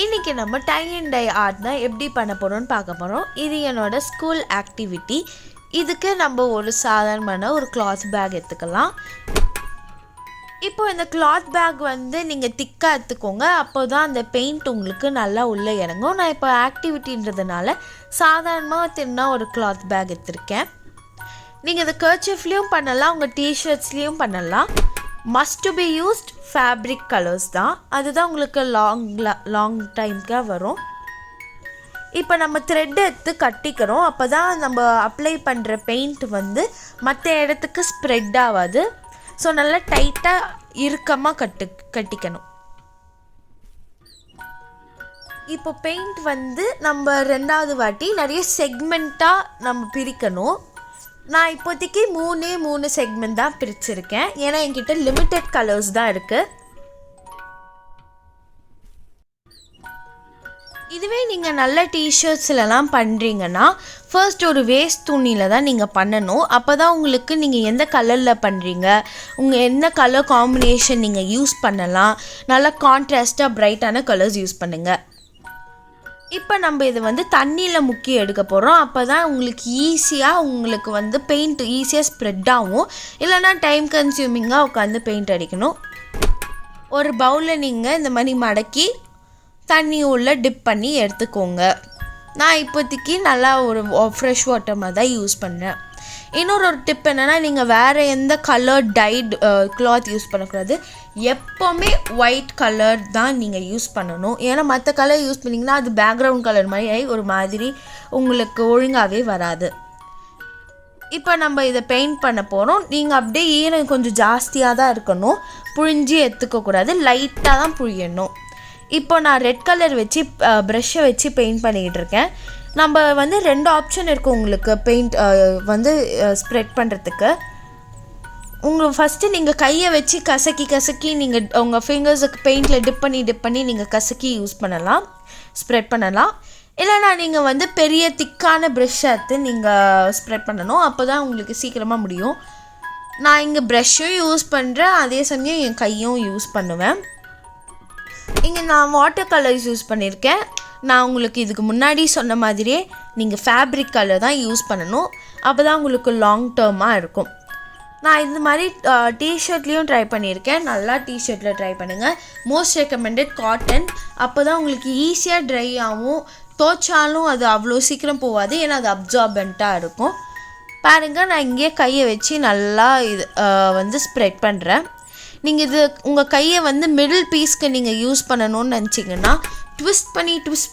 இன்றைக்கி நம்ம tie and tie art தான் எப்படி பண்ண போகிறோம்னு பார்க்க போகிறோம். இது என்னோடய ஸ்கூல் ஆக்டிவிட்டி. இதுக்கு நம்ம ஒரு சாதாரணமான ஒரு கிளாத் பேக் எடுத்துக்கலாம். இப்போ இந்த கிளாத் பேக் நீங்கள் திக்காக எடுத்துக்கோங்க. அப்போ தான் அந்த பெயிண்ட் உங்களுக்கு நல்லா உள்ளே இறங்கும். நான் இப்போ ஆக்டிவிட்டின்றதுனால சாதாரணமாக தின்னா ஒரு கிளாத் பேக் எடுத்திருக்கேன். நீங்கள் இதை கர்ச்சீஃப்லேயும் பண்ணலாம், உங்கள் டிஷர்ட்ஸ்லேயும் பண்ணலாம். Must to be used fabric colours தான். அதுதான் உங்களுக்கு லாங் டைம்க்காக வரும். இப்போ நம்ம த்ரெட் எடுத்து கட்டிக்கிறோம். அப்போ தான் நம்ம அப்ளை பண்ணுற பெயிண்ட் மற்ற இடத்துக்கு ஸ்ப்ரெட் ஆகாது. ஸோ நல்லா டைட்டாக இறுக்கமாக கட்டிக்கணும். இப்போ பெயிண்ட் நம்ம ரெண்டாவது வாட்டி நிறைய செக்மெண்ட்டாக நம்ம பிரிக்கணும். நான் இப்போதைக்கு மூணு செக்மெண்ட் தான் பிரிச்சிருக்கேன். ஏன்னா என்கிட்ட லிமிட்டட் கலர்ஸ் தான் இருக்குது. இதுவே நீங்கள் நல்ல டிஷர்ட்ஸ்லலாம் பண்ணுறீங்கன்னா ஃபர்ஸ்ட் ஒரு வேஸ்ட் துணியில் தான் நீங்கள் பண்ணணும். அப்போ தான் உங்களுக்கு நீங்கள் எந்த கலரில் பண்ணுறீங்க, உங்கள் என்ன கலர் காம்பினேஷன் நீங்கள் யூஸ் பண்ணலாம், நல்லா கான்ட்ராஸ்ட்டாக பிரைட்டான கலர்ஸ் யூஸ் பண்ணுங்கள். இப்போ நம்ம இது தண்ணியில் முக்கி எடுக்க போகிறோம். அப்போ தான் உங்களுக்கு ஈஸியாக உங்களுக்கு பெயிண்ட் ஈஸியாக ஸ்ப்ரெட் ஆகும். இல்லைனா டைம் கன்சியூமிங்காக உட்காந்து பெயிண்ட் அடிக்கணும். ஒரு பவுலில் நீங்கள் இந்த மாதிரி மடக்கி தண்ணி உள்ள டிப் பண்ணி எடுத்துக்கோங்க. நான் இப்போதைக்கு நல்லா ஒரு ஃப்ரெஷ் வாட்டர் மாதிரி தான் யூஸ் பண்ணுறேன். இன்னொரு டிப் என்னென்னா, நீங்கள் வேறு எந்த கலர் டைட் கிளாத் யூஸ் பண்ணக்கூடாது. எப்போவுமே ஒயிட் கலர் தான் நீங்கள் யூஸ் பண்ணணும். ஏன்னா மற்ற கலர் யூஸ் பண்ணிங்கன்னா அது பேக்ரவுண்ட் கலர் மாதிரி ஒரு மாதிரி உங்களுக்கு ஒழுங்காகவே வராது. இப்போ நம்ம இதை பெயிண்ட் பண்ண போகிறோம். நீங்கள் அப்படியே ஈரம் கொஞ்சம் ஜாஸ்தியாக தான் இருக்கணும், புழிஞ்சி எடுத்துக்கக்கூடாது, லைட்டாக தான் புழியணும். இப்போ நான் ரெட் கலர் வச்சு ப்ரெஷ்ஷை வச்சு பெயிண்ட் பண்ணிக்கிட்டு இருக்கேன். நம்ம 2 ஆப்ஷன் இருக்குது உங்களுக்கு பெயிண்ட் ஸ்ப்ரெட் பண்ணுறதுக்கு. உங்களுக்கு ஃபஸ்ட்டு நீங்கள் கையை வச்சு கசக்கி நீங்கள் உங்கள் ஃபிங்கர்ஸுக்கு பெயிண்டில் டிப் பண்ணி நீங்கள் கசக்கி யூஸ் பண்ணலாம், ஸ்ப்ரெட் பண்ணலாம். இல்லைனா நீங்கள் பெரிய திக்கான ப்ரெஷ் எடுத்து நீங்கள் ஸ்ப்ரெட் பண்ணணும். அப்போ தான் உங்களுக்கு சீக்கிரமாக முடியும். நான் இங்கே ப்ரெஷ்ஷும் யூஸ் பண்ணுறேன், அதே சமயம் என் கையும் யூஸ் பண்ணுவேன். இங்கே நான் வாட்டர் கலர்ஸ் யூஸ் பண்ணியிருக்கேன். நான் உங்களுக்கு இதுக்கு முன்னாடி சொன்ன மாதிரியே நீங்கள் ஃபேப்ரிக் கலர் தான் யூஸ் பண்ணணும். அப்போ தான் உங்களுக்கு லாங் டேர்மாக இருக்கும். நான் இது மாதிரி டிஷர்ட்லேயும் ட்ரை பண்ணியிருக்கேன். நல்லா டிஷர்ட்டில் ட்ரை பண்ணுங்கள். Most recommended cotton. அப்போ தான் உங்களுக்கு ஈஸியாக ட்ரை ஆகும். துவைச்சாலும் அது அவ்வளோ சீக்கிரம் போகாது, ஏன்னா அது அப்சார்பண்ட்டாக இருக்கும். பாருங்கள், நான் இங்கேயே கையை வச்சு நல்லா இது ஸ்ப்ரெட் பண்ணுறேன். நீங்கள் இது உங்கள் கையை மிடில் பீஸ்க்கு நீங்கள் யூஸ் பண்ணணும்னு நினச்சிங்கன்னா ட்விஸ்ட்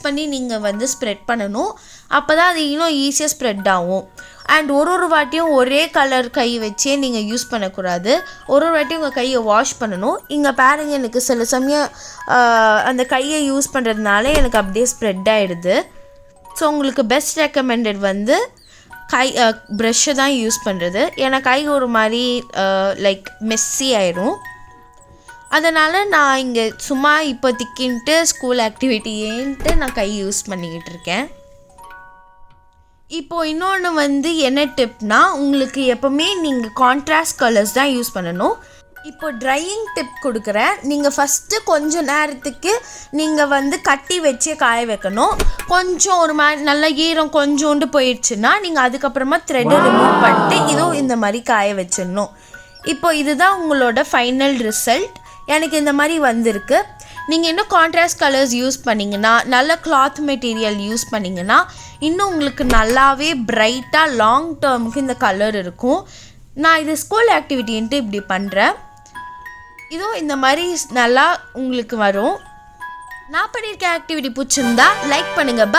பண்ணி நீங்கள் ஸ்ப்ரெட் பண்ணணும். அப்போ தான் அது இன்னும் ஈஸியாக ஸ்ப்ரெட் ஆகும். அண்ட் ஒரு வாட்டியும் ஒரே கலர் கை வச்சே நீங்கள் யூஸ் பண்ணக்கூடாது. ஒரு வாட்டியும் உங்கள் கையை வாஷ் பண்ணணும். இங்கே பாருங்கள், எனக்கு சில சமயம் அந்த கையை யூஸ் பண்ணுறதுனால எனக்கு அப்படியே ஸ்ப்ரெட் ஆகிடுது. ஸோ உங்களுக்கு பெஸ்ட் ரெக்கமெண்டட் கை ப்ரெஷ்ஷை தான் யூஸ் பண்ணுறது. ஏன்னா கை ஒரு மாதிரி லைக் மெஸ்ஸி ஆயிடும். அதனால் நான் இங்கே சும்மா இப்போதைக்கின்ட்டு ஸ்கூல் ஆக்டிவிட்டின்ட்டு நான் கை யூஸ் பண்ணிக்கிட்டு இருக்கேன். இப்போது இன்னொன்று என்ன டிப்னா, உங்களுக்கு எப்போவுமே நீங்கள் கான்ட்ராஸ்ட் கலர்ஸ் தான் யூஸ் பண்ணணும். இப்போ ட்ரையிங் டிப் கொடுக்குறேன். நீங்கள் ஃபஸ்ட்டு கொஞ்சம் நேரத்துக்கு நீங்கள் கட்டி வச்சு காய வைக்கணும். கொஞ்சம் ஒரு மாதிரி நல்ல ஈரம் கொஞ்சோண்டு போயிடுச்சுன்னா நீங்கள் அதுக்கப்புறமா த்ரெட்டை ரிமூவ் பண்ணிட்டு இதுவும் இந்த மாதிரி காய வச்சிடணும். இப்போ இதுதான் உங்களோட ஃபைனல் ரிசல்ட். எனக்கு இந்த மாதிரி வந்திருக்கு. நீங்கள் இன்னும் கான்ட்ராஸ்ட் கலர்ஸ் யூஸ் பண்ணிங்கன்னா, நல்ல கிளாத் மெட்டீரியல் யூஸ் பண்ணிங்கன்னா இன்னும் உங்களுக்கு நல்லாவே பிரைட்டாக லாங் டேர்முக்கு இந்த கலர் இருக்கும். நான் இது ஸ்கூல் ஆக்டிவிட்டின்ட்டு இப்படி பண்ணுறேன். இதுவும் இந்த மாதிரி நல்லா உங்களுக்கு வரும். நான் பண்ணியிருக்க ஆக்டிவிட்டி பிடிச்சிருந்தா லைக் பண்ணுங்கள்.